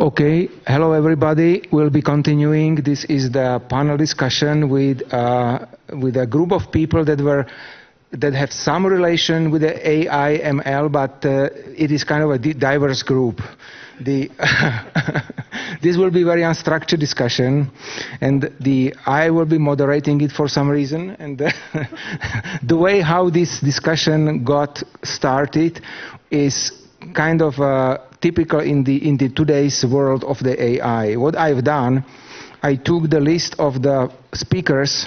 Okay, hello everybody. We'll be continuing. This is the panel discussion with a group of people that have some relation with the AI ML, but it is kind of a diverse group. This will be very unstructured discussion, and I will be moderating it for some reason. And the way how this discussion got started is kind of typical in the today's world of the AI. What I've done, I took the list of the speakers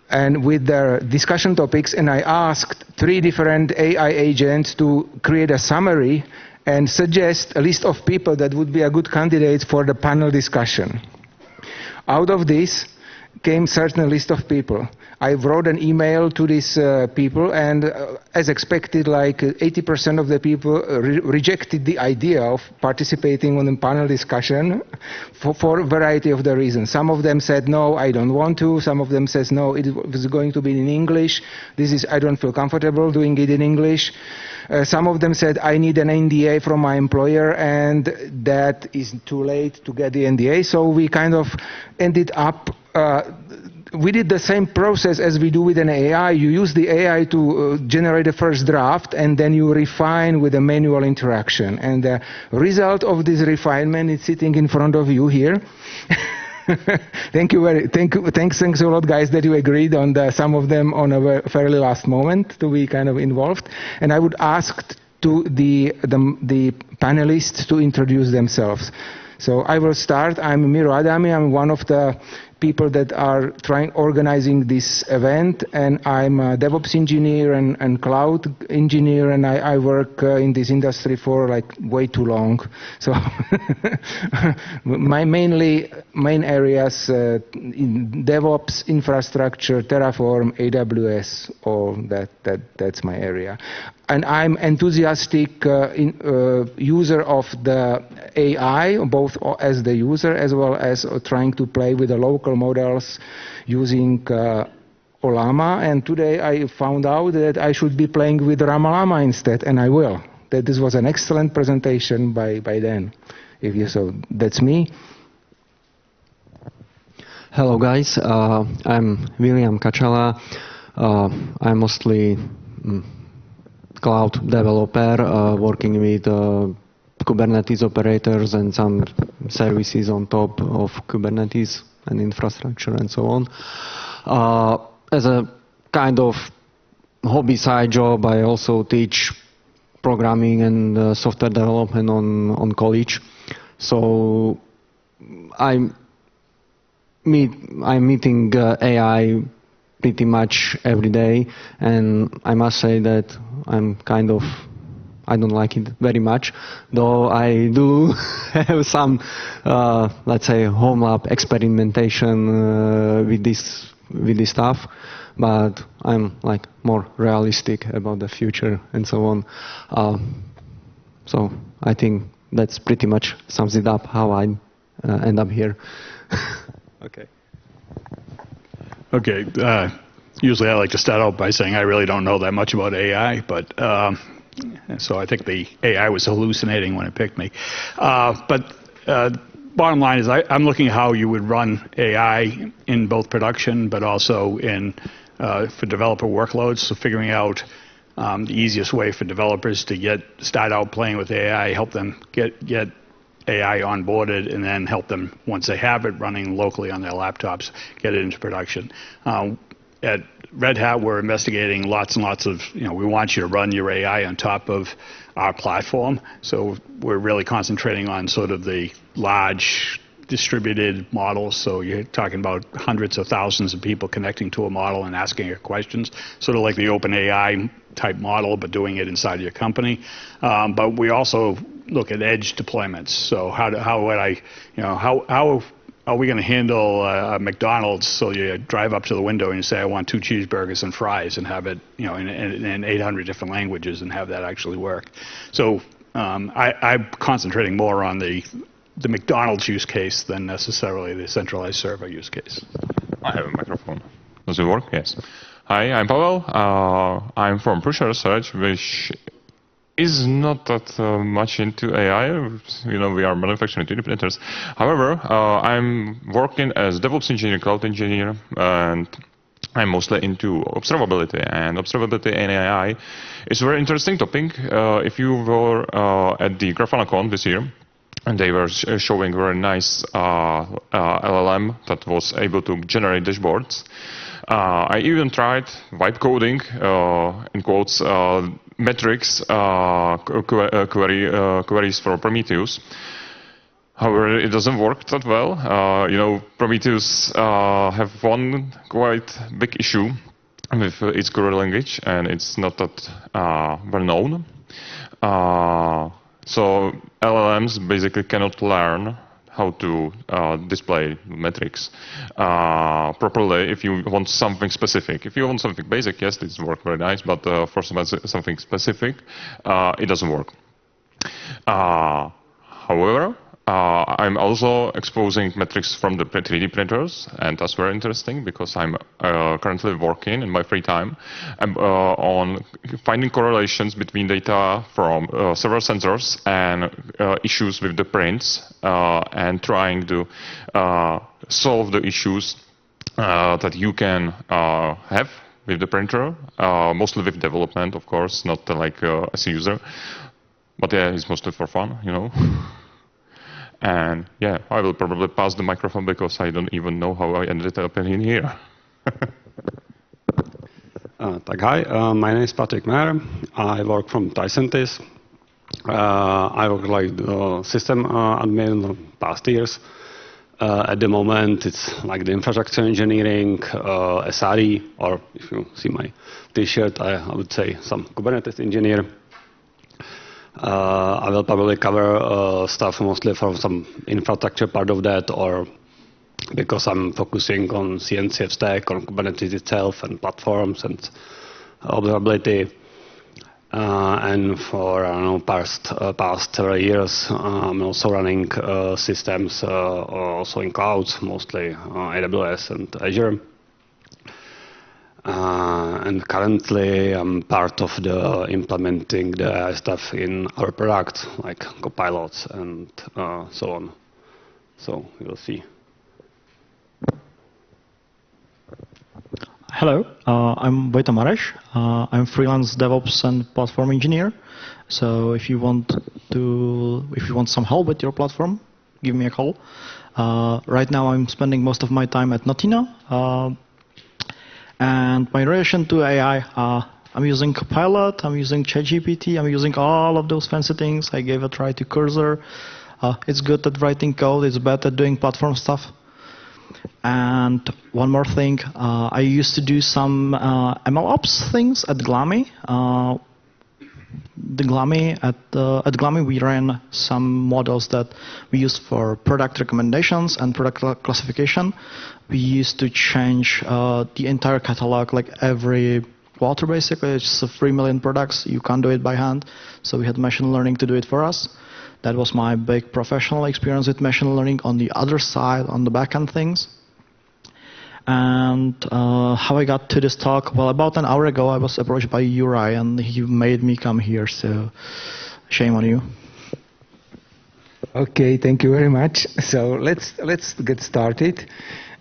and with their discussion topics, and I asked 3 different AI agents to create a summary and suggest a list of people that would be a good candidate for the panel discussion. Out of this came certain list of people. I wrote an email to these people, and as expected, like 80% of the people rejected the idea of participating on a panel discussion for a variety of the reasons. Some of them said, no, I don't want to. Some of them says, no, it was going to be in English. I don't feel comfortable doing it in English. Some of them said, I need an NDA from my employer, and that is too late to get the NDA. So we kind of ended up we did the same process as we do with an AI. You use the AI to generate a first draft, and then you refine with a manual interaction. And the result of this refinement is sitting in front of you here. Thanks a lot, guys, that you agreed on some of them on a fairly last moment to be kind of involved. And I would ask to the panelists to introduce themselves. So I will start. I'm Adamy. I'm one of the people that are organizing this event, and I'm a DevOps engineer and cloud engineer, and I work in this industry for like way too long. So my main areas in DevOps, infrastructure, Terraform, AWS, all that's my area. And I'm enthusiastic user of the AI, both as the user as well as trying to play with the local models using Olama. And today I found out that I should be playing with Ramalama instead, and I will. That this was an excellent presentation by Dan. So that's me. Hello guys, I'm Viliam Kačala. I'm mostly cloud developer working with Kubernetes operators and some services on top of Kubernetes and infrastructure and so on. As a kind of hobby side job, I also teach programming and software development on college. So I'm meeting AI pretty much every day, and I must say that I don't like it very much, though I do have some, let's say, home lab experimentation with this stuff, but I'm like more realistic about the future and so on. So I think that's pretty much sums it up how I end up here. Okay. Okay. Usually I like to start out by saying I really don't know that much about AI, but so I think the AI was hallucinating when it picked me. But bottom line is I'm looking at how you would run AI in both production, but also for developer workloads. So figuring out the easiest way for developers to start out playing with AI, help them get AI onboarded, and then help them, once they have it running locally on their laptops, get it into production. At Red Hat, we're investigating lots and lots of, we want you to run your AI on top of our platform. So we're really concentrating on sort of the large distributed models. So you're talking about hundreds of thousands of people connecting to a model and asking it questions, sort of like the OpenAI type model, but doing it inside your company. But we also look at edge deployments. So how are we going to handle McDonald's? So you drive up to the window and you say, I want 2 cheeseburgers and fries, and have it, in 800 different languages, and have that actually work. So I'm concentrating more on the McDonald's use case than necessarily the centralized server use case. I have a microphone. Does it work? Yes. Hi, I'm Pavel. I'm from Prussia Research, which is not that much into AI. You know, we are manufacturing 3D printers. However, I'm working as DevOps engineer, cloud engineer, and I'm mostly into observability. And observability in AI is a very interesting topic. If you were at the GraphanaCon this year, and they were showing very nice LLM that was able to generate dashboards. I even tried vibe coding, in quotes, metrics queries for Prometheus. However, it doesn't work that well. You know, Prometheus have one quite big issue with its query language, and it's not that well known. So LLMs basically cannot learn how to display metrics properly if you want something specific. If you want something basic, yes, it works very nice, but for something specific, it doesn't work. However, I'm also exposing metrics from the 3D printers, and that's very interesting because I'm currently working in my free time on finding correlations between data from several sensors and issues with the prints, and trying to solve the issues that you can have with the printer, mostly with development, of course, not like as a user. But yeah, it's mostly for fun, you know. And yeah, I will probably pass the microphone because I don't even know how I ended up in here. Hi, my name is Patrik Majer. I work from Tricentis. I work like system admin in the past years. At the moment, it's like the infrastructure engineering, SRE, or if you see my T-shirt, I would say some Kubernetes engineer. I will probably cover stuff mostly from some infrastructure part of that, or because I'm focusing on CNCF stack, on Kubernetes itself, and platforms and observability. And for past several years, I'm also running systems also in clouds, mostly AWS and Azure. And currently I'm part of the implementing the AI stuff in our product, like copilots and so on. So we'll see. Hello, I'm Mareš. I'm freelance DevOps and platform engineer. So if you want some help with your platform, give me a call. Right now I'm spending most of my time at Notina. And my relation to AI, I'm using Copilot, I'm using ChatGPT, I'm using all of those fancy things. I gave a try to Cursor. It's good at writing code, it's bad at doing platform stuff. And one more thing, I used to do some MLOps things at Glami. At Glami we ran some models that we use for product recommendations and product classification. We used to change the entire catalog like every quarter basically. It's 3 million products, you can't do it by hand. So we had machine learning to do it for us. That was my big professional experience with machine learning on the other side, on the back-end things. And how I got to this talk, well, about an hour ago I was approached by Uri and he made me come here, so shame on you. Okay, thank you very much. So let's get started.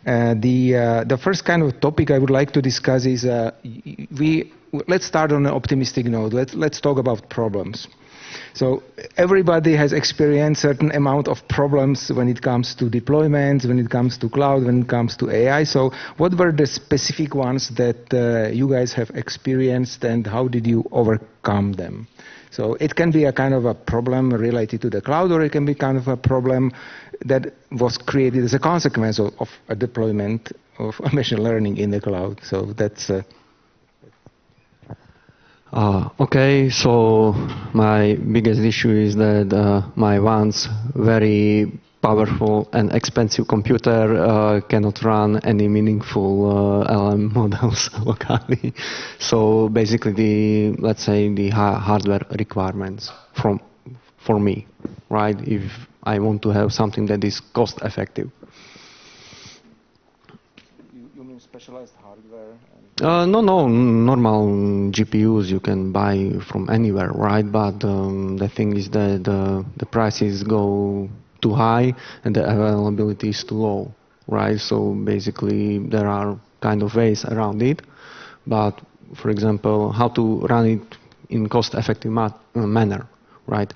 The first kind of topic I would like to discuss is let's start on an optimistic note. Let's talk about problems. So everybody has experienced certain amount of problems when it comes to deployments, when it comes to cloud, when it comes to AI. So what were the specific ones that you guys have experienced and how did you overcome them? So it can be a kind of a problem related to the cloud, or it can be kind of a problem that was created as a consequence of a deployment of machine learning in the cloud. So that's... Okay, so my biggest issue is that my once very powerful and expensive computer cannot run any meaningful LM models locally. So basically, let's say the hardware requirements for me, right? If I want to have something that is cost effective. You mean special specialized hardware? No, normal GPUs you can buy from anywhere, right? But the thing is that the prices go too high and the availability is too low, right? So basically there are kind of ways around it. But for example, how to run it in cost-effective manner, right?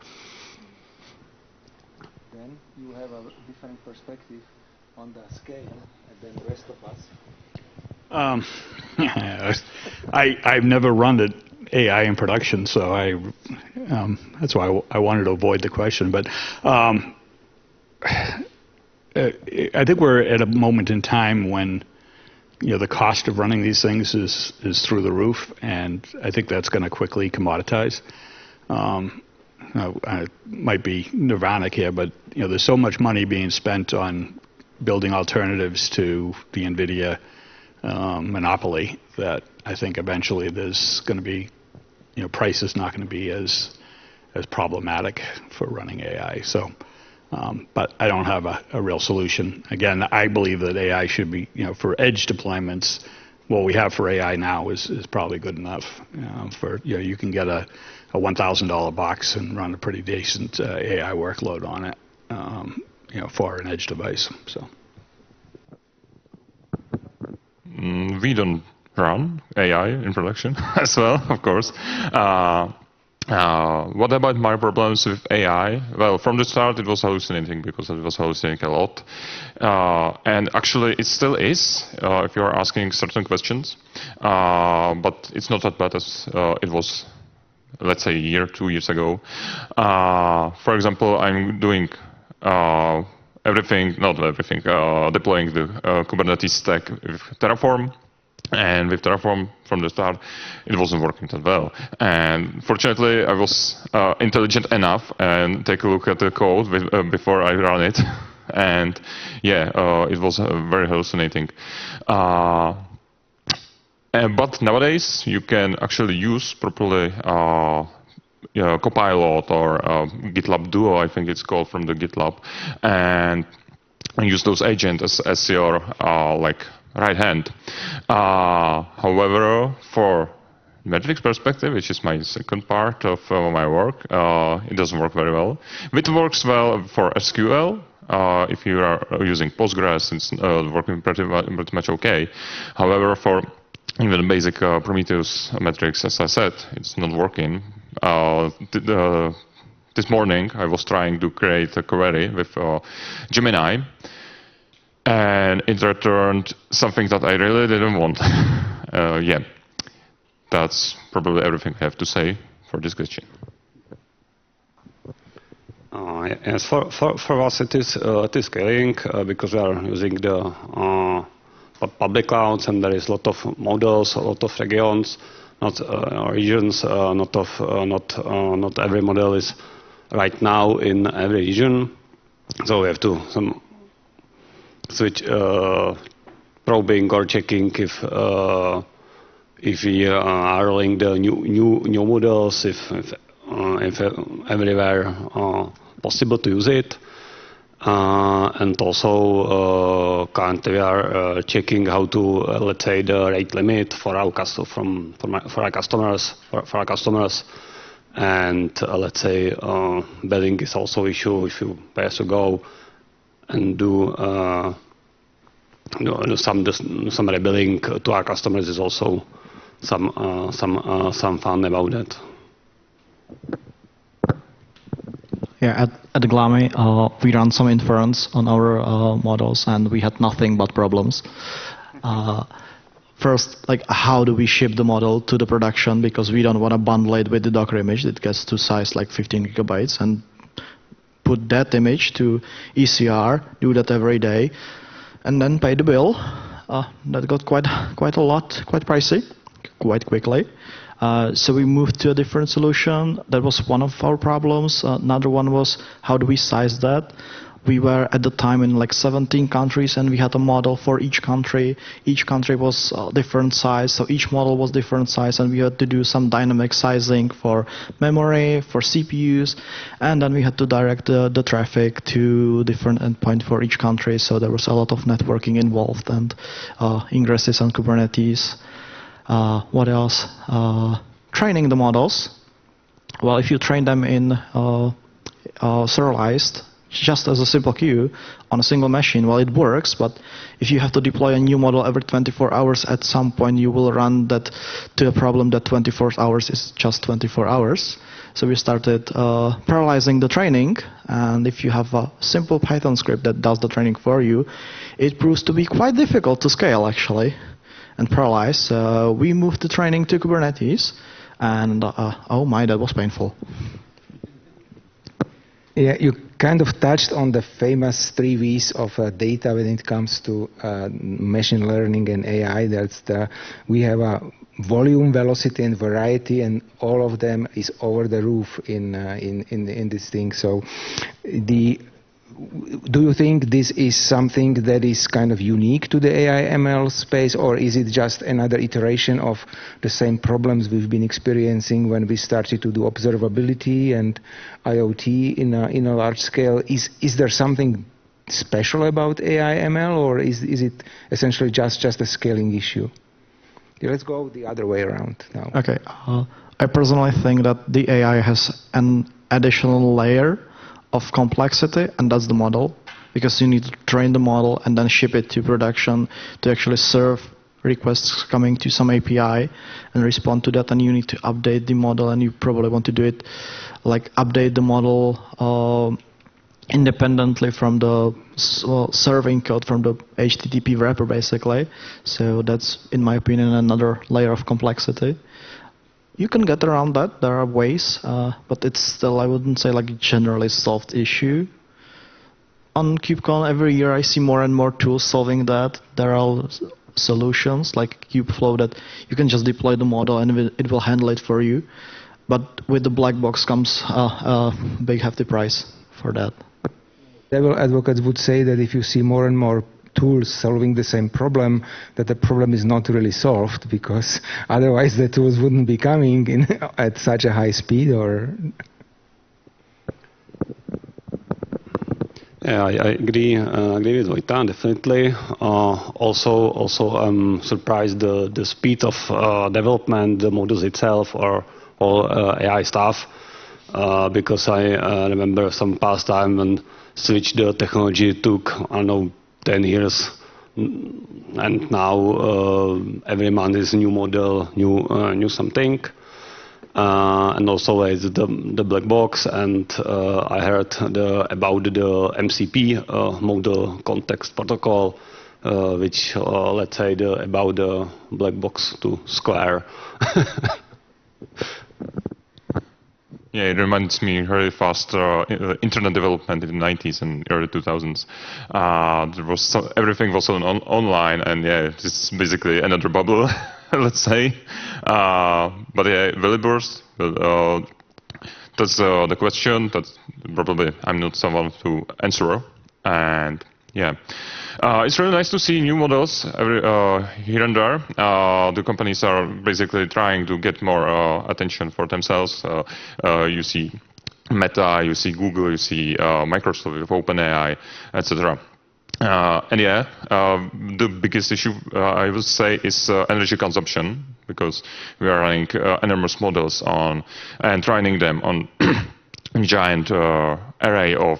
Then you have a different perspective on the scale than the rest of us. I've never run an AI in production, so that's why I wanted to avoid the question. But I think we're at a moment in time when the cost of running these things is through the roof, and I think that's going to quickly commoditize. I might be nirvanic here, but there's so much money being spent on building alternatives to the NVIDIA monopoly that I think eventually there's going to be, price is not going to be as problematic for running AI. So, but I don't have a real solution. Again, I believe that AI should be, for edge deployments, what we have for AI now is probably good enough. For you can get a $1,000 box and run a pretty decent AI workload on it, for an edge device. So. We don't run AI in production as well, of course. What about my problems with AI? Well, from the start it was hallucinating because it was hallucinating a lot. And actually it still is, if you are asking certain questions. But it's not that bad as it was, let's say, a year, 2 years ago. For example, I'm doing deploying the Kubernetes stack with Terraform. And with Terraform, from the start, it wasn't working that well. And fortunately, I was intelligent enough and take a look at the code before I run it. And yeah, it was very hallucinating. But nowadays, you can actually use properly Copilot or GitLab Duo, I think it's called, from the GitLab, and use those agents as your right hand. However, for metrics perspective, which is my second part of my work, it doesn't work very well. It works well for SQL. If you are using Postgres, it's working pretty much okay. However, for even basic Prometheus metrics, as I said, it's not working. This morning, I was trying to create a query with Gemini, and it returned something that I really didn't want. Yeah, that's probably everything I have to say for this question. Yes, for us it is scaling because we are using the public clouds, and there is a lot of models, a lot of regions. Not every model is right now in every region, so we have to switch probing or checking if we are rolling the new models, if everywhere possible to use it. And also currently we are checking how to let's say the rate limit for our customers, and let's say billing is also issue. If you pay us to go and do some rebilling to our customers, is also some fun about that. Yeah, at Adamy, we ran some inference on our models, and we had nothing but problems. First, how do we ship the model to the production? Because we don't want to bundle it with the Docker image. It gets to size 15 gigabytes, and put that image to ECR, do that every day, and then pay the bill. That got quite a lot, quite pricey, quite quickly. So we moved to a different solution. That was one of our problems. Another one was, how do we size that? We were at the time in like 17 countries, and we had a model for each country. Each country was different size, so each model was different size, and we had to do some dynamic sizing for memory, for CPUs, and then we had to direct the traffic to different endpoints for each country. So there was a lot of networking involved and ingresses on Kubernetes. What else? Training the models. Well, if you train them in serialized, just as a simple queue on a single machine, well, it works, but if you have to deploy a new model every 24 hours, at some point you will run that to a problem that 24 hours is just 24 hours. So we started parallelizing the training, and if you have a simple Python script that does the training for you, it proves to be quite difficult to scale, actually, and parallelize. We moved the training to Kubernetes, and oh my, that was painful. Yeah, you kind of touched on the famous 3 V's of data when it comes to machine learning and AI. We have a volume, velocity, and variety, and all of them is over the roof in this thing. So, do you think this is something that is kind of unique to the AI/ML space, or is it just another iteration of the same problems we've been experiencing when we started to do observability and IoT in a large scale? Is there something special about AI/ML, or is it essentially just a scaling issue? Yeah, let's go the other way around now. Okay, I personally think that the AI has an additional layer of complexity, and that's the model, because you need to train the model and then ship it to production to actually serve requests coming to some API and respond to that, and you need to update the model, and you probably want to do it like update the model independently from the serving code from the HTTP wrapper, basically. So that's, in my opinion, another layer of complexity. You can get around that. There are ways, but it's still, I wouldn't say, like a generally solved issue. On KubeCon, every year I see more and more tools solving that. There are solutions like Kubeflow that you can just deploy the model and it will handle it for you. But with the black box comes a big hefty price for that. Devil advocates would say that if you see more and more tools solving the same problem, that the problem is not really solved, because otherwise the tools wouldn't be coming in at such a high speed. Or yeah, I agree with Vojta, definitely. Also, I'm surprised the speed of development, the models itself, or all AI stuff, because I remember some past time when switch the technology took, I don't know, 10 years, and now every month is a new model, new something, and also it's the black box. And I heard about the MCP model context protocol, which let's say about the black box to square. Yeah, it reminds me very fast internet development in the 90s and early 2000s. There was everything was online, and yeah, it's basically another bubble, let's say. But yeah, Viliburst, that's the question that probably I'm not someone to answer. And yeah, it's really nice to see new models here and there. The companies are basically trying to get more attention for themselves. You see Meta, you see Google, you see Microsoft with OpenAI, etc. And yeah, the biggest issue I would say is energy consumption, because we are running enormous models on and training them on giant array of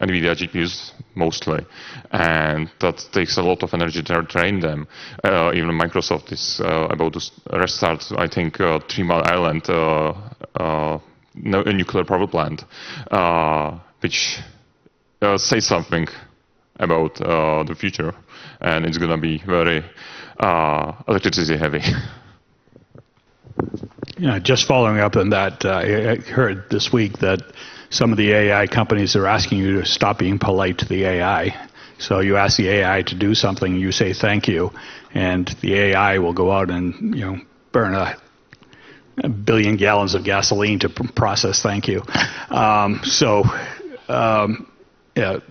NVIDIA GPUs mostly, and that takes a lot of energy to train them. Even Microsoft is about to restart, I think, 3 Mile Island, a nuclear power plant, which says something about the future, and it's going to be very electricity heavy. Yeah, just following up on that, I heard this week that some of the AI companies are asking you to stop being polite to the AI. So you ask the AI to do something, you say thank you, and the AI will go out and burn a billion gallons of gasoline to process thank you. one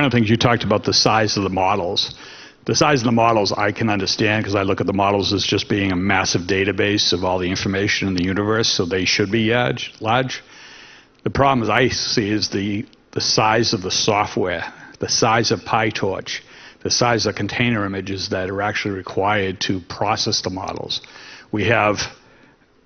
of the things you talked about, the size of the models. The size of the models I can understand because I look at the models as just being a massive database of all the information in the universe, so they should be large. The problem as I see is the size of the software, the size of PyTorch, the size of container images that are actually required to process the models. We have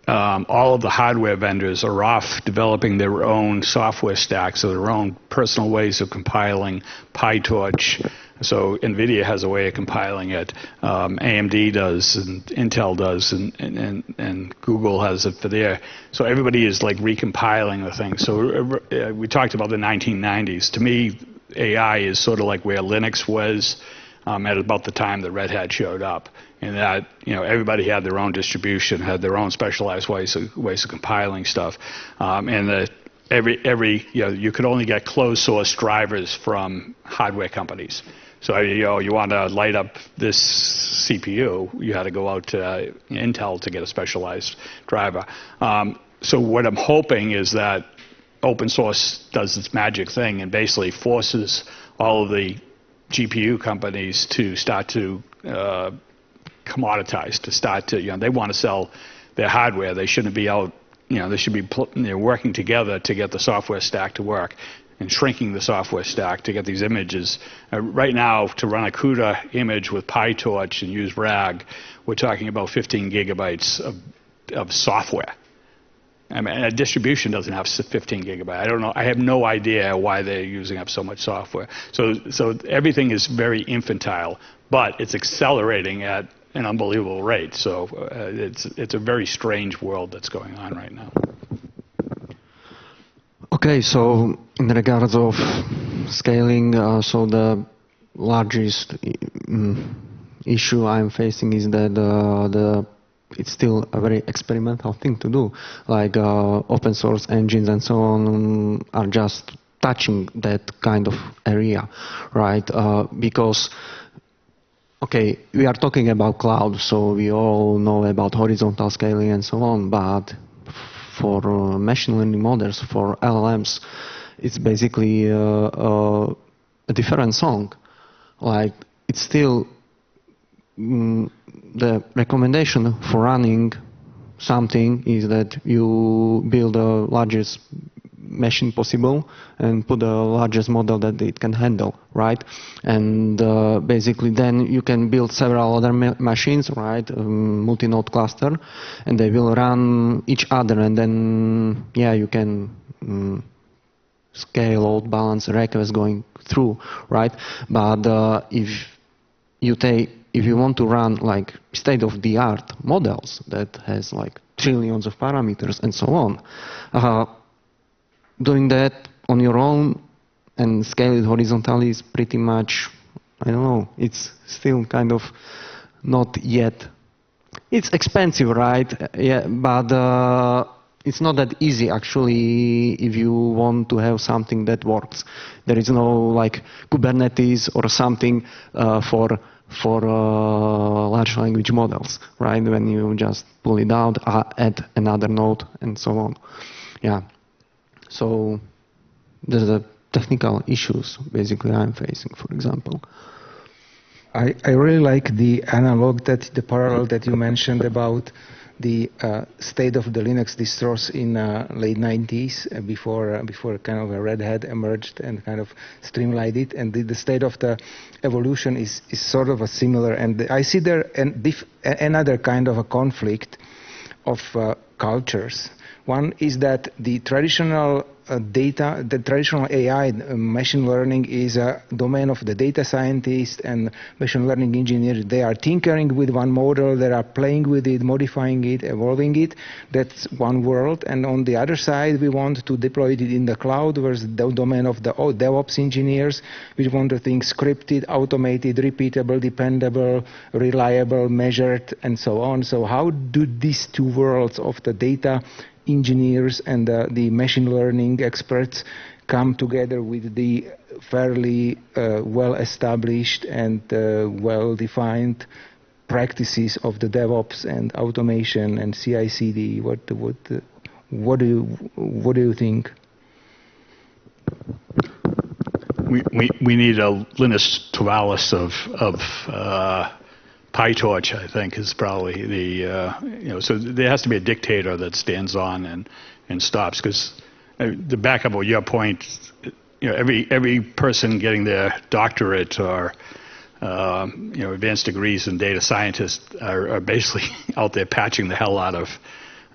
all of the hardware vendors are off developing their own software stacks or their own personal ways of compiling PyTorch. So NVIDIA has a way of compiling it. AMD does, and Intel does, and Google has it for their. So everybody is like recompiling the thing. So we talked about the 1990s. To me, AI is sort of like where Linux was at about the time that Red Hat showed up. And that, everybody had their own distribution, had their own specialized ways of compiling stuff. And you could only get closed source drivers from hardware companies. So, you want to light up this CPU, you had to go out to Intel to get a specialized driver. So what I'm hoping is that open source does its magic thing and basically forces all of the GPU companies to start to commoditize, to start to, they want to sell their hardware. They shouldn't be out, they should be working together to get the software stack to work and shrinking the software stack to get these images. Right now, to run a CUDA image with PyTorch and use RAG, we're talking about 15 gigabytes of software. I mean, a distribution doesn't have 15 gigabytes. I don't know. I have no idea why they're using up so much software. So everything is very infantile, but it's accelerating at an unbelievable rate. So it's a very strange world that's going on right now. Okay, so in regards of scaling, so the largest issue I'm facing is that it's still a very experimental thing to do. Like open source engines and so on are just touching that kind of area, right? Because, okay, we are talking about cloud, so we all know about horizontal scaling and so on, but for machine learning models, for LLMs, it's basically a different song. Like, it's still the recommendation for running something is that you build the largest machine possible and put the largest model that it can handle, right? And basically then you can build several other machines, right? Multi-node cluster, and they will run each other, and then you can scale, load balance, request going through, right? But if you want to run like state-of-the-art models that has like trillions of parameters and so on, doing that on your own and scale it horizontally is pretty much, I don't know, it's still kind of not yet. It's expensive, right? Yeah, but it's not that easy actually if you want to have something that works. There is no like Kubernetes or something for large language models, right? When you just pull it out, add another node, and so on. Yeah. So there's the technical issues basically I'm facing, for example. I really like the parallel that you mentioned about the state of the Linux distros in late 90s before kind of a Red Hat emerged and kind of streamlined it, and the state of the evolution is sort of a similar, and I see there another kind of a conflict of cultures. One is that the traditional traditional AI, machine learning, is a domain of the data scientists and machine learning engineers. They are tinkering with one model, they are playing with it, modifying it, evolving it. That's one world. And on the other side, we want to deploy it in the cloud, where the domain of the DevOps engineers, which want the things scripted, automated, repeatable, dependable, reliable, measured, and so on. So how do these two worlds of the data engineers and the machine learning experts come together with the fairly well-established and well-defined practices of the DevOps and automation and CI/CD? What do you think? we need a Linus Torvalds of PyTorch, I think, is probably the so there has to be a dictator that stands on and stops, because to back up on your point, every person getting their doctorate or advanced degrees in data scientists are basically out there patching the hell out of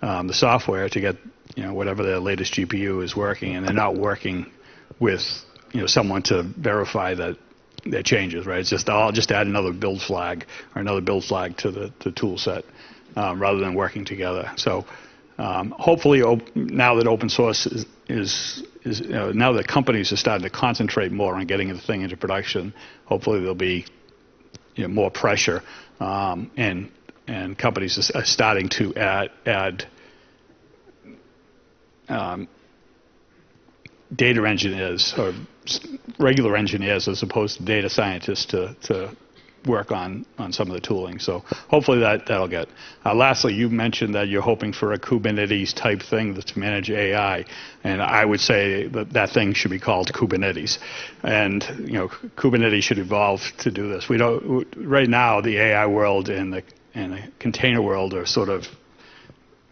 the software to get whatever their latest GPU is working, and they're not working with someone to verify that their changes, right? It's just I'll just add another build flag or another build flag to the tool set rather than working together. So hopefully now that open source is now that companies are starting to concentrate more on getting the thing into production, hopefully there'll be more pressure and companies are starting to add data engineers or regular engineers as opposed to data scientists to work on some of the tooling. So hopefully that'll get. Lastly, you mentioned that you're hoping for a Kubernetes type thing to manage AI, and I would say that thing should be called Kubernetes, and Kubernetes should evolve to do this. We don't right now. The AI world and the container world are sort of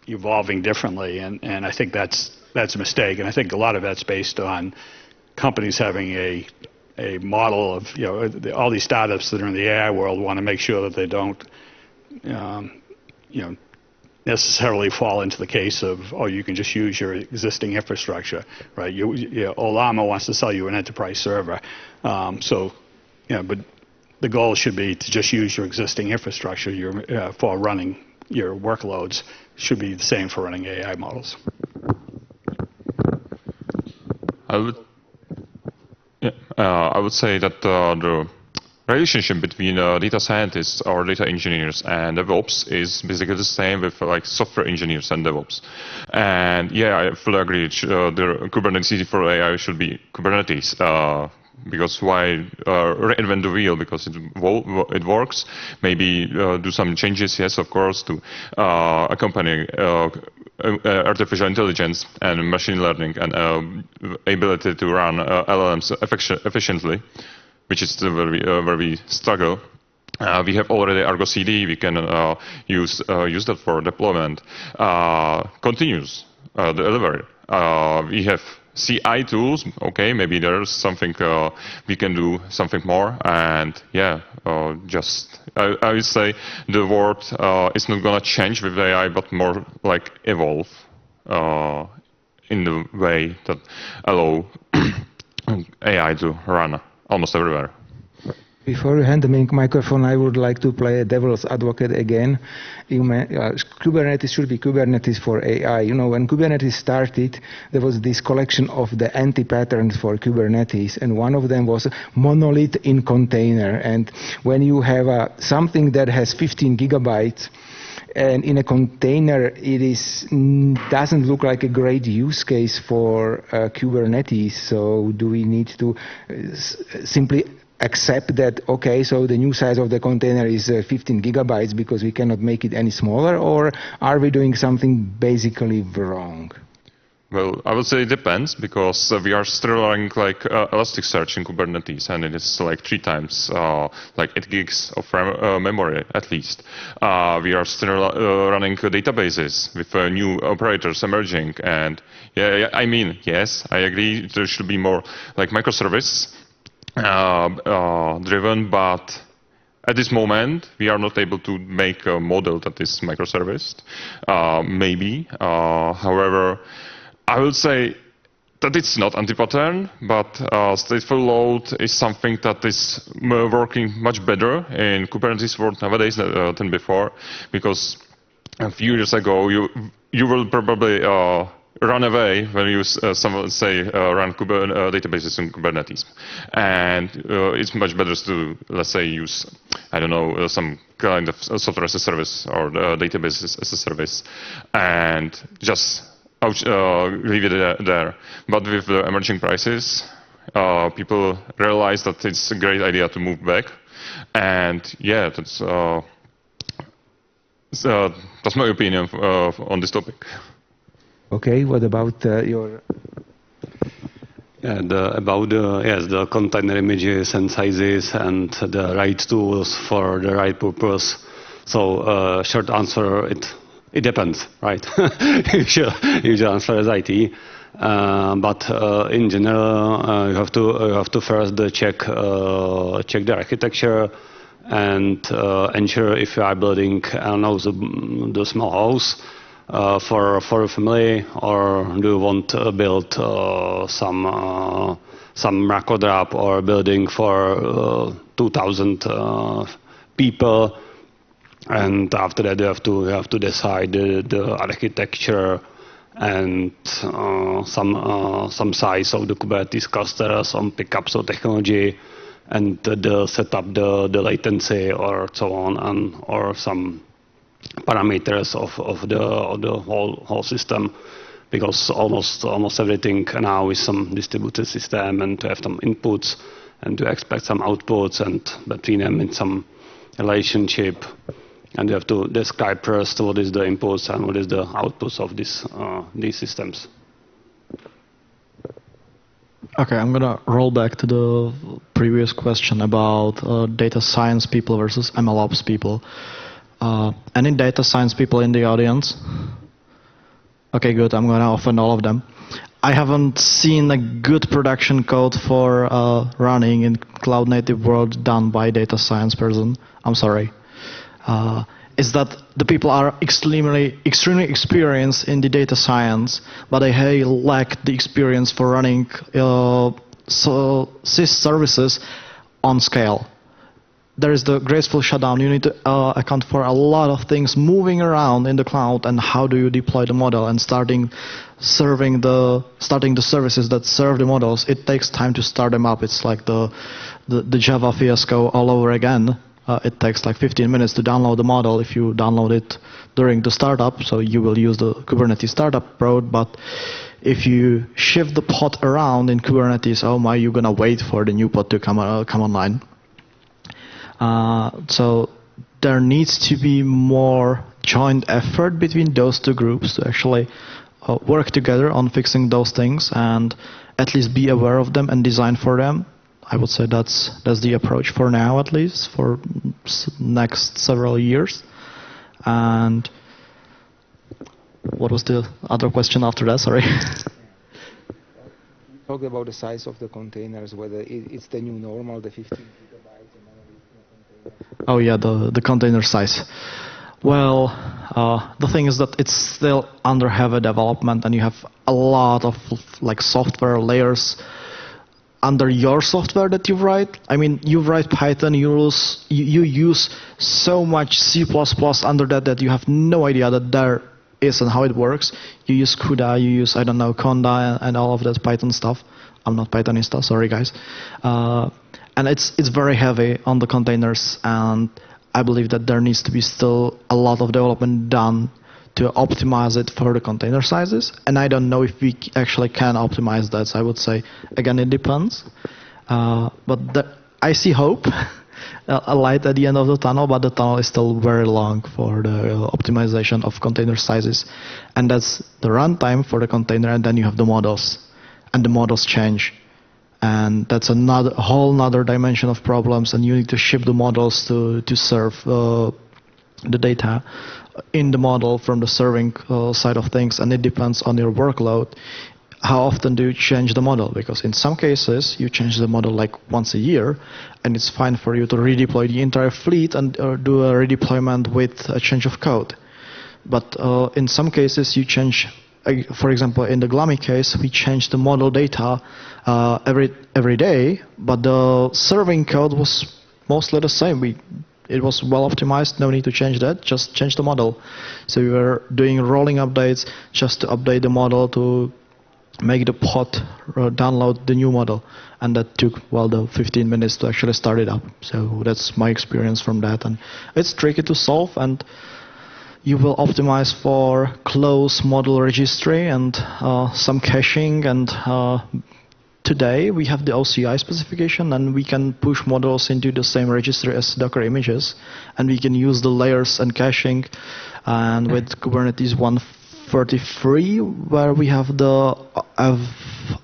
evolving differently, and I think that's a mistake, and I think a lot of that's based on companies having a model of all these startups that are in the AI world want to make sure that they don't necessarily fall into the case of you can just use your existing infrastructure, right? Olama wants to sell you an enterprise server, but the goal should be to just use your existing infrastructure for running your workloads. Should be the same for running AI models. I would say that the relationship between data scientists or data engineers and DevOps is basically the same with software engineers and DevOps. And yeah, I fully agree. The Kubernetes for AI should be Kubernetes. Because why reinvent the wheel? Because it works. Maybe do some changes, yes, of course, to accompany artificial intelligence and machine learning and ability to run LLMs efficiently, which is where we struggle. We have already Argo CD. We can use that for deployment. Continuous delivery. We have CI tools. Okay, maybe there's something we can do something more. And yeah, I would say the world is not gonna change with AI, but more like evolve in the way that allow AI to run almost everywhere. Before you hand the microphone, I would like to play a devil's advocate again. Kubernetes should be Kubernetes for AI. When Kubernetes started, there was this collection of the anti-patterns for Kubernetes, and one of them was monolith in container. And when you have something that has 15 gigabytes, and in a container, doesn't look like a great use case for Kubernetes. So do we need to simply accept that, okay, so the new size of the container is 15 gigabytes because we cannot make it any smaller, or are we doing something basically wrong? Well, I would say it depends, because we are still running Elasticsearch in Kubernetes, and it is 3 times 8 gigs of memory at least. We are still running databases with new operators emerging, and yes, I agree there should be more microservice driven, but at this moment we are not able to make a model that is microserviced. Maybe, however, I would say that it's not anti-pattern, but stateful load is something that is working much better in Kubernetes world nowadays than before, because a few years ago you will probably run away when you someone say run databases in Kubernetes, and it's much better to, let's say, use some kind of software as a service or databases as a service, and just leave it there. But with the emerging prices, people realize that it's a great idea to move back, and yeah, that's my opinion on this topic. Okay, what about your... About the container images and sizes and the right tools for the right purpose. So short answer, it depends, right? Usual answer is IT. But in general, you have to first check the architecture and ensure if you are building, I don't know, the small house for a family, or do you want to build some Rakodrop or building for 2,000 people, and after that you have to decide the architecture and some size of the Kubernetes cluster, some pickups of technology, and the setup, the latency, or so on, and or some parameters of the whole system, because almost everything now is some distributed system, and to have some inputs and to expect some outputs, and between them in some relationship, and you have to describe first what is the inputs and what is the outputs of these systems. Okay, I'm gonna roll back to the previous question about data science people versus MLOps people. Any data science people in the audience? Okay, good. I'm gonna offend all of them. I haven't seen a good production code for running in cloud native world done by data science person. I'm sorry. Is that the people are extremely experienced in the data science, but they lack the experience for running sys services on scale. There is the graceful shutdown. You need to account for a lot of things moving around in the cloud, and how do you deploy the model and starting the services that serve the models. It takes time to start them up. It's like the Java fiasco all over again. It takes like 15 minutes to download the model if you download it during the startup, so you will use the Kubernetes startup road. But if you shift the pod around in Kubernetes, oh my, you're gonna wait for the new pod to come online. So there needs to be more joint effort between those two groups to actually work together on fixing those things, and at least be aware of them and design for them. I would say that's the approach for now, at least for next several years. And what was the other question after that? Sorry. Talk about the size of the containers, whether it's the new normal, the 15 gigabytes. Oh yeah, the container size. Well, the thing is that it's still under heavy development, and you have a lot of like software layers under your software that you write. I mean, you write Python, you use so much C++ under that you have no idea that there is and how it works. You use CUDA, you use, I don't know, Conda and all of that Python stuff. I'm not Pythonista, sorry guys. And it's very heavy on the containers, and I believe that there needs to be still a lot of development done to optimize it for the container sizes. And I don't know if we actually can optimize that. So I would say, again, it depends. But I see hope, a light at the end of the tunnel, but the tunnel is still very long for the optimization of container sizes. And that's the runtime for the container, and then you have the models. And the models change. And that's a whole nother dimension of problems, and you need to ship the models to serve the data in the model from the serving side of things, and it depends on your workload. How often do you change the model? Because in some cases, you change the model like once a year, and it's fine for you to redeploy the entire fleet and do a redeployment with a change of code. But in some cases, you change. For example, in the Glami case, we changed the model data every day, but the serving code was mostly the same. It was well optimized, no need to change that, just change the model. So we were doing rolling updates just to update the model to make the pod download the new model. And that took, well, the 15 minutes to actually start it up. So that's my experience from that. And it's tricky to solve, and you will optimize for close model registry and some caching. And today we have the OCI specification, and we can push models into the same registry as Docker images, and we can use the layers and caching. And with Kubernetes 33, where we have the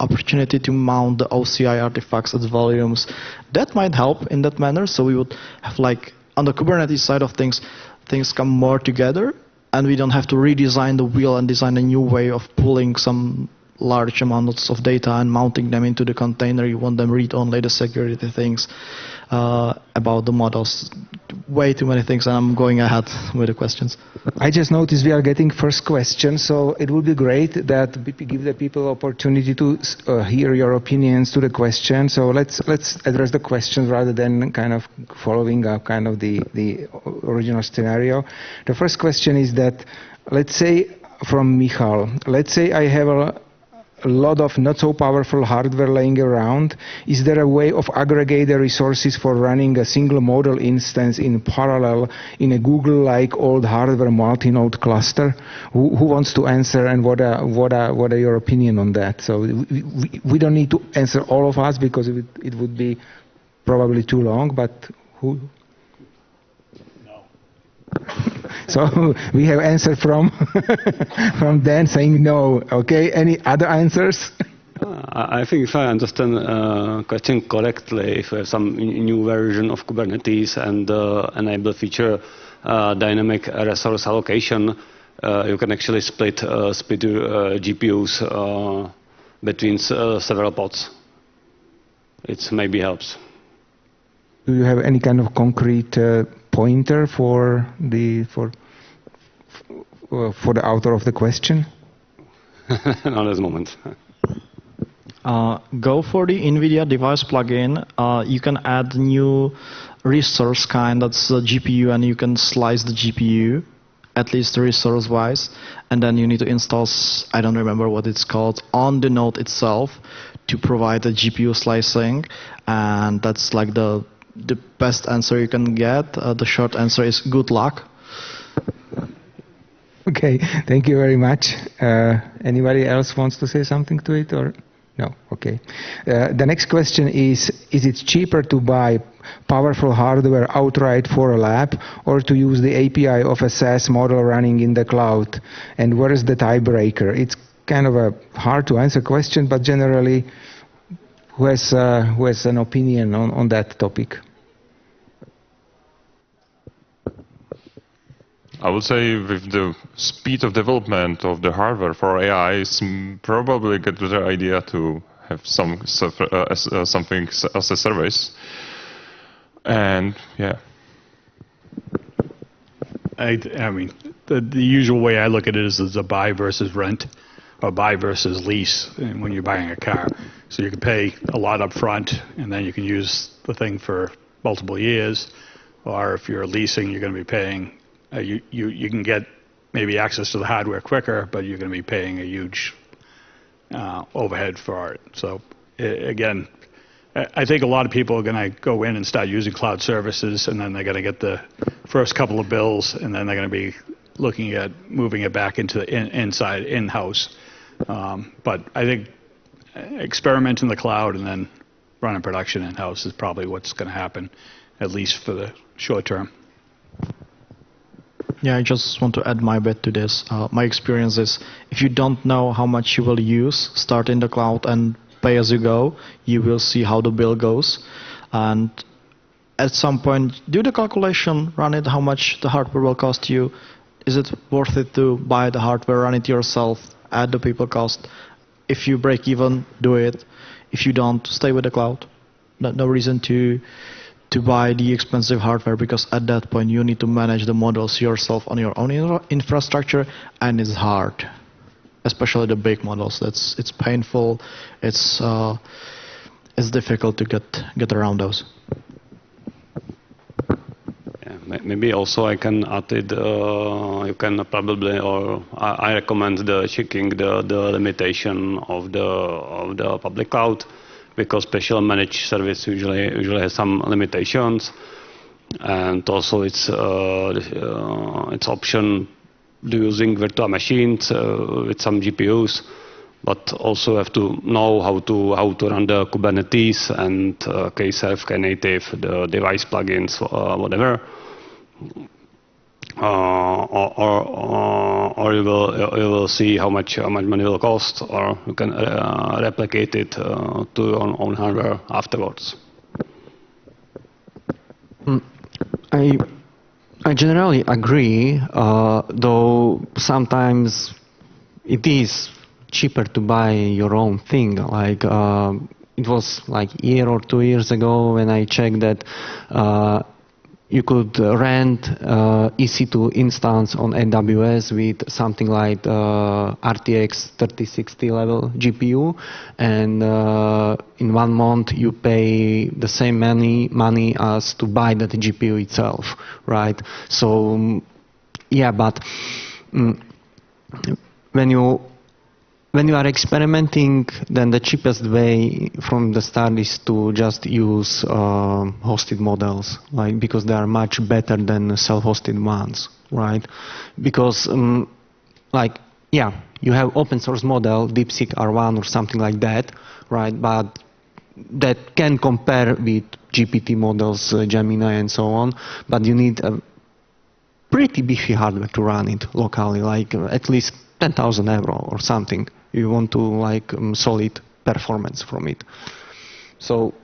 opportunity to mount the OCI artifacts as volumes. That might help in that manner. So we would have, like, on the Kubernetes side of things come more together, and we don't have to redesign the wheel and design a new way of pulling some large amounts of data and mounting them into the container. You want them read-only the security things about the models. Way too many things, and I'm going ahead with the questions. I just noticed we are getting first questions, so it would be great that we give the people opportunity to hear your opinions to the question. So let's address the questions rather than kind of following up kind of the original scenario. The first question is that, let's say from Michal, let's say I have a lot of not so powerful hardware laying around. Is there a way of aggregate the resources for running a single model instance in parallel in a Google-like old hardware multi-node cluster? Who wants to answer, and what are your opinion on that? So we don't need to answer all of us because it would be probably too long, but who? So we have answer from Dan saying no. Okay. Any other answers? I think if I understand the question correctly, if we have some new version of Kubernetes and enable feature dynamic resource allocation, you can actually split your GPUs between several pods. It maybe helps. Do you have any kind of concrete pointer for the author of the question? Not at the moment. Go for the NVIDIA device plugin. You can add new resource kind, that's the GPU, and you can slice the GPU, at least resource-wise. And then you need to install, I don't remember what it's called, on the node itself to provide the GPU slicing. And that's like the best answer you can get. The short answer is good luck. Okay, thank you very much. Anybody else wants to say something to it, or no? Okay. The next question is it cheaper to buy powerful hardware outright for a lab, or to use the API of a SaaS model running in the cloud? And where is the tiebreaker? It's kind of a hard to answer question, but generally, who has an opinion on that topic? I would say with the speed of development of the hardware for AI, it's probably a better idea to have something as a service. And yeah. I mean, the usual way I look at it is a buy versus rent, or buy versus lease when you're buying a car. So you can pay a lot up front, and then you can use the thing for multiple years. Or if you're leasing, you're going to be paying. You can get maybe access to the hardware quicker, but you're going to be paying a huge overhead for it. So again, I think a lot of people are going to go in and start using cloud services, and then they're going to get the first couple of bills, and then they're going to be looking at moving it back into the in-house. But I think experiment in the cloud and then run a production in-house is probably what's going to happen, at least for the short term. Yeah, I just want to add my bit to this. My experience is, if you don't know how much you will use, start in the cloud and pay as you go. You will see how the bill goes. And at some point, do the calculation, run it, how much the hardware will cost you. Is it worth it to buy the hardware, run it yourself, add the people cost? If you break even, do it. If you don't, stay with the cloud. No reason to buy the expensive hardware, because at that point you need to manage the models yourself on your own infrastructure, and it's hard, especially the big models. It's painful. It's difficult to get around those. Yeah, maybe also I can add it. You can probably, or I recommend checking the limitation of the public cloud, because special managed service usually has some limitations, and also it's option using virtual machines with some GPUs, but also have to know how to run the Kubernetes and Kserve, Knative, the device plugins, whatever. or you will see how much money will cost, or you can replicate it to your own hardware afterwards. I generally agree, though sometimes it is cheaper to buy your own thing. Like it was like a year or 2 years ago when I checked that you could rent EC2 instance on AWS with something like RTX 3060 level GPU, and in 1 month you pay the same money as to buy that GPU itself, right? So yeah, but when you are experimenting, then the cheapest way from the start is to just use hosted models, like, because they are much better than self-hosted ones, right? Because like, yeah, you have open source model, DeepSeek R1 or something like that, right? But that can compare with GPT models, Gemini and so on, but you need a pretty beefy hardware to run it locally, like at least 10,000 euro or something. You want to like solid performance from it. So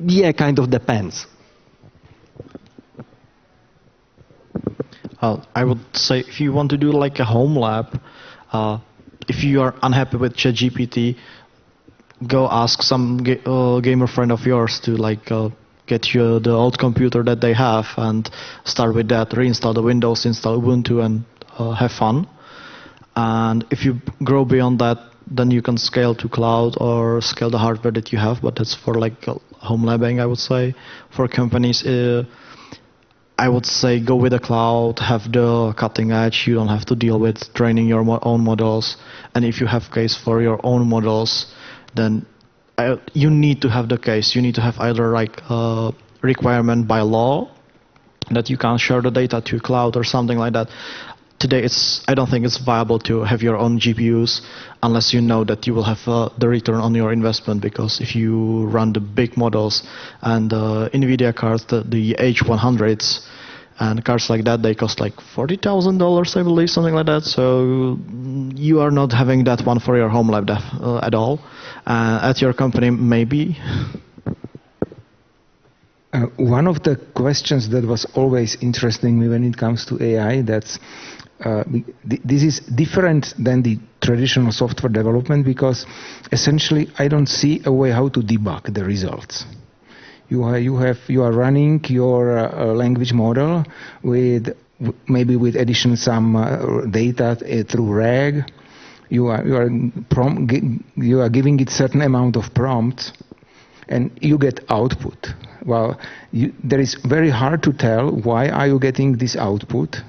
yeah, kind of depends. I would say if you want to do like a home lab, if you are unhappy with ChatGPT, go ask some gamer friend of yours to like get you the old computer that they have and start with that, reinstall the Windows, install Ubuntu, and have fun. And if you grow beyond that, then you can scale to cloud or scale the hardware that you have, but that's for like home labbing, I would say. For companies, I would say go with the cloud, have the cutting edge. You don't have to deal with training your own models. And if you have case for your own models, then you need to have the case. You need to have either like requirement by law that you can't share the data to cloud or something like that. Today, I don't think it's viable to have your own GPUs unless you know that you will have the return on your investment, because if you run the big models and NVIDIA cards, the H100s and cards like that, they cost like $40,000, I believe, something like that. So you are not having that one for your home lab at all. At your company, maybe. One of the questions that was always interesting me when it comes to AI, that's this is different than the traditional software development, because essentially I don't see a way how to debug the results. You are running your language model with maybe with addition some data through RAG. You are giving it certain amount of prompts, and you get output. Well, there is very hard to tell why are you getting this output.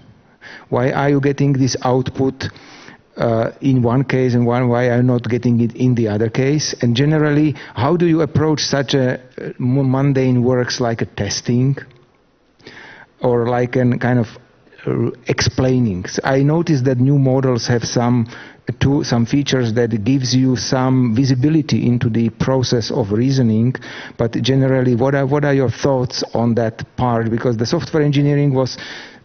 Why are you getting this output in one case and why are you not getting it in the other case? And generally, how do you approach such a mundane works like a testing or like a kind of explaining? So I noticed that new models have some features that gives you some visibility into the process of reasoning, but generally, what are your thoughts on that part? Because the software engineering was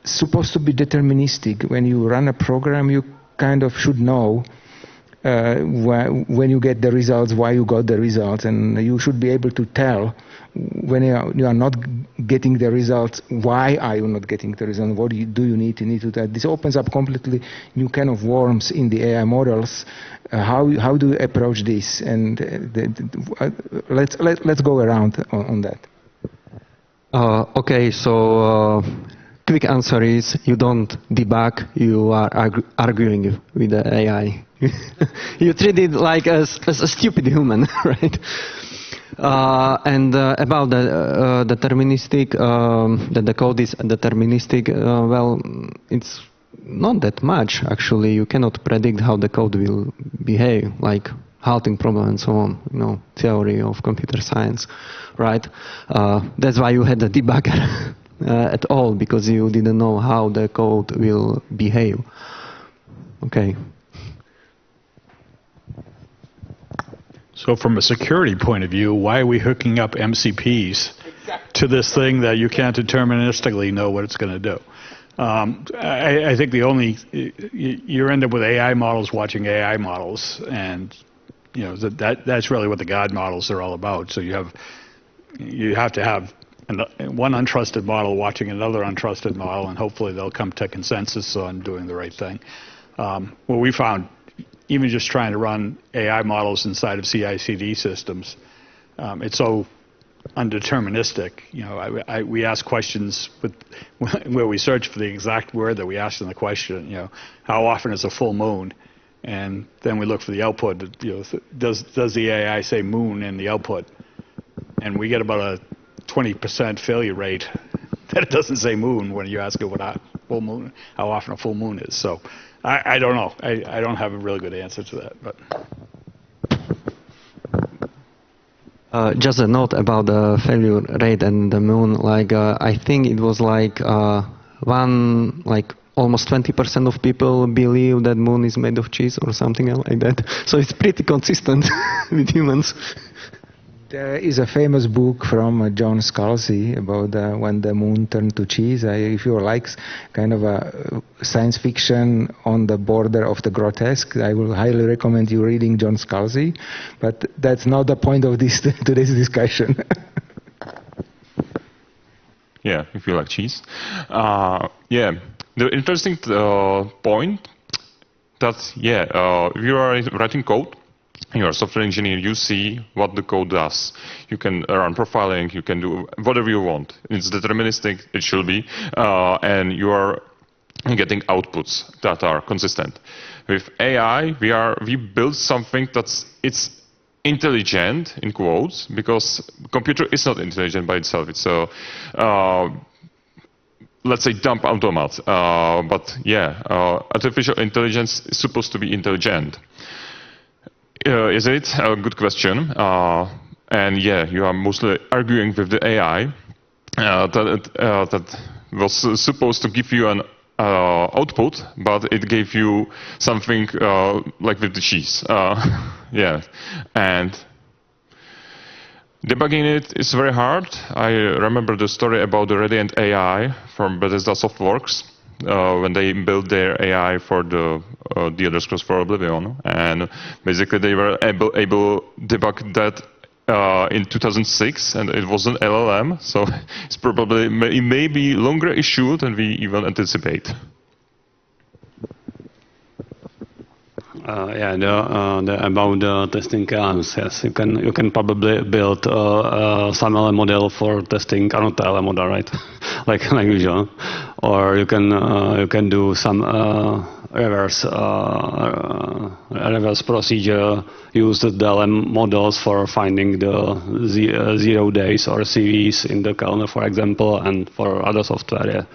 supposed to be deterministic. When you run a program, you kind of should know when you get the results, why you got the results, and you should be able to tell when you are not getting the results, why are you not getting the results, what do you need to do. This opens up completely new kind of worms in the AI models. How do you approach this? And let's go around on that. Okay, so quick answer is you don't debug, you are arguing with the AI. You treat it like as a stupid human, right? And about the deterministic, that the code is deterministic, well, it's not that much, actually. You cannot predict how the code will behave, like halting problem and so on, theory of computer science, right? That's why you had the debugger. At all, because you didn't know how the code will behave. Okay. So from a security point of view, why are we hooking up MCPs to this thing that you can't deterministically know what it's going to do? I think you end up with AI models watching AI models, and that's really what the God models are all about. So you have to have one untrusted model watching another untrusted model, and hopefully they'll come to consensus on doing the right thing. What we found, even just trying to run AI models inside of CI/CD systems, it's so undeterministic. We ask questions where we search for the exact word that we asked in the question. How often is a full moon? And then we look for the output. Does the AI say moon in the output? And we get about a 20% failure rate that it doesn't say moon when you ask it how often a full moon is. So I don't know. I don't have a really good answer to that. But just a note about the failure rate and the moon. I think it was almost 20% of people believe that moon is made of cheese or something like that. So it's pretty consistent with humans. There is a famous book from John Scalzi about when the moon turned to cheese. If you like kind of a science fiction on the border of the grotesque, I will highly recommend you reading John Scalzi. But that's not the point of today's discussion. Yeah, if you like cheese. The interesting point that, if you are writing code, you're a software engineer, you see what the code does. You can run profiling, you can do whatever you want. It's deterministic, it should be, and you are getting outputs that are consistent. With AI, we build something it's intelligent, in quotes, because computer is not intelligent by itself. It's a let's say dumb automat. Artificial intelligence is supposed to be intelligent. Is it? A good question. You are mostly arguing with the AI that was supposed to give you an output, but it gave you something like with the cheese. And debugging it is very hard. I remember the story about the Radiant AI from Bethesda Softworks. When they built their AI for the Elder Scrolls for Oblivion, and basically they were able to debug that in 2006, and it was an LLM, so it's probably it may be longer issue than we even anticipate. About the testing LLMs, yes, you can probably build some LLM model for testing, not LLM model, right? like usual, or you can do some reverse procedure, use the LLM models for finding the 0 days or CVs in the calendar, for example, and for other software.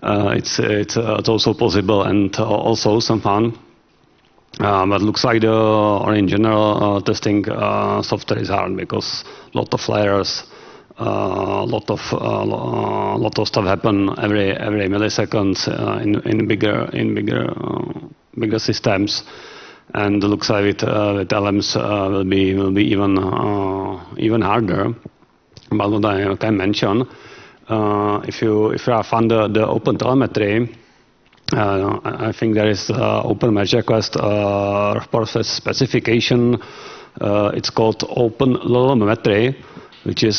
It's also possible and also some fun. But looks like in general testing software is hard because lot of layers, lot of stuff happen every milliseconds in bigger systems, and looks like with LMs will be even harder. But what I can mention, if you have found the open telemetry. I think there is open merge request process specification. It's called open telemetry, which is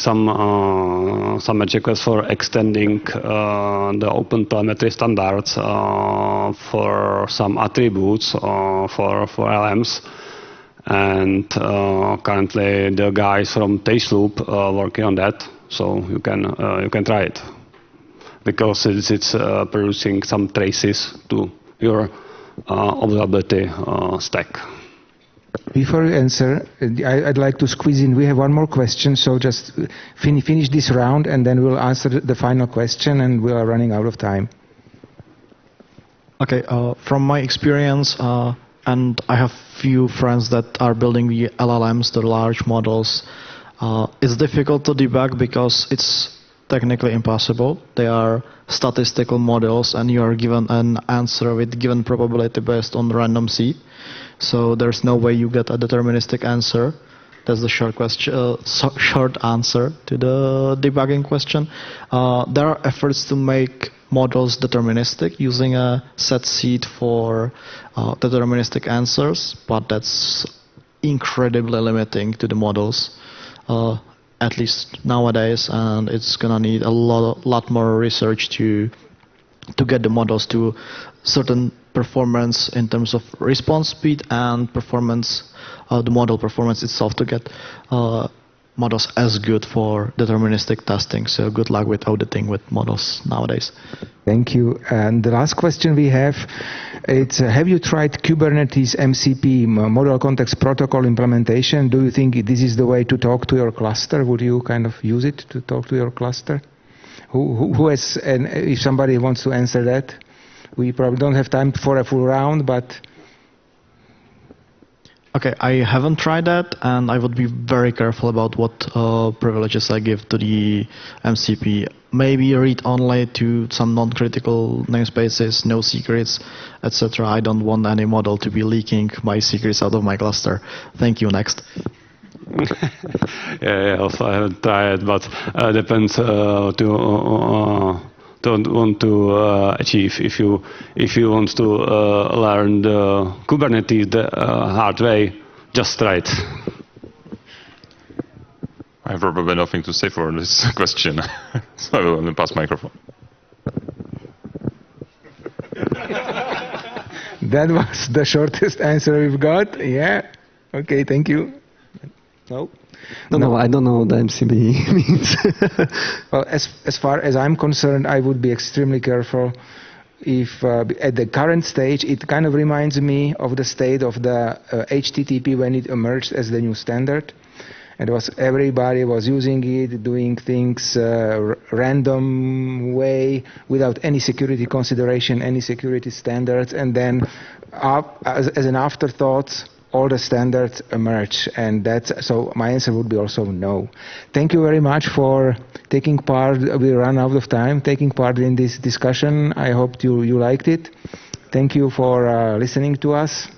some merge request for extending the open telemetry standards for some attributes for LMs. And currently the guys from Tasteloop are working on that, so you can try it. Because it's producing some traces to your observability stack. Before you answer, I'd like to squeeze in. We have one more question, so just finish this round, and then we'll answer the final question, and we are running out of time. Okay, from my experience, and I have few friends that are building the LLMs, the large models, it's difficult to debug because it's technically impossible. They are statistical models, and you are given an answer with given probability based on random seed. So there's no way you get a deterministic answer. That's the short answer to the debugging question. There are efforts to make models deterministic using a set seed for deterministic answers, but that's incredibly limiting to the models, at least nowadays, and it's gonna need a lot more research to get the models to certain performance in terms of response speed and performance, the model performance itself, to get models as good for deterministic testing. So good luck with auditing with models nowadays. Thank you. And the last question we have, it's have you tried Kubernetes MCP, Model Context Protocol implementation? Do you think this is the way to talk to your cluster? Would you kind of use it to talk to your cluster? Who has, and if somebody wants to answer that, we probably don't have time for a full round, but... Okay, I haven't tried that, and I would be very careful about what privileges I give to the MCP. Maybe read only to some non-critical namespaces, no secrets, etc. I don't want any model to be leaking my secrets out of my cluster. Thank you. Next. Yeah, also I haven't tried, but depends don't want to achieve. If you want to learn the Kubernetes the hard way, just try it. I have probably nothing to say for this question, so I will only pass microphone. That was the shortest answer we've got. Yeah. Okay. Thank you. No. No, I don't know what the MCB means. Well, as far as I'm concerned, I would be extremely careful if at the current stage, it kind of reminds me of the state of the HTTP when it emerged as the new standard. And everybody was using it, doing things random way, without any security consideration, any security standards, and then as an afterthought, all the standards emerge, and so my answer would be also no. Thank you very much for taking part. We ran out of time. Taking part in this discussion. I hope you liked it. Thank you for listening to us.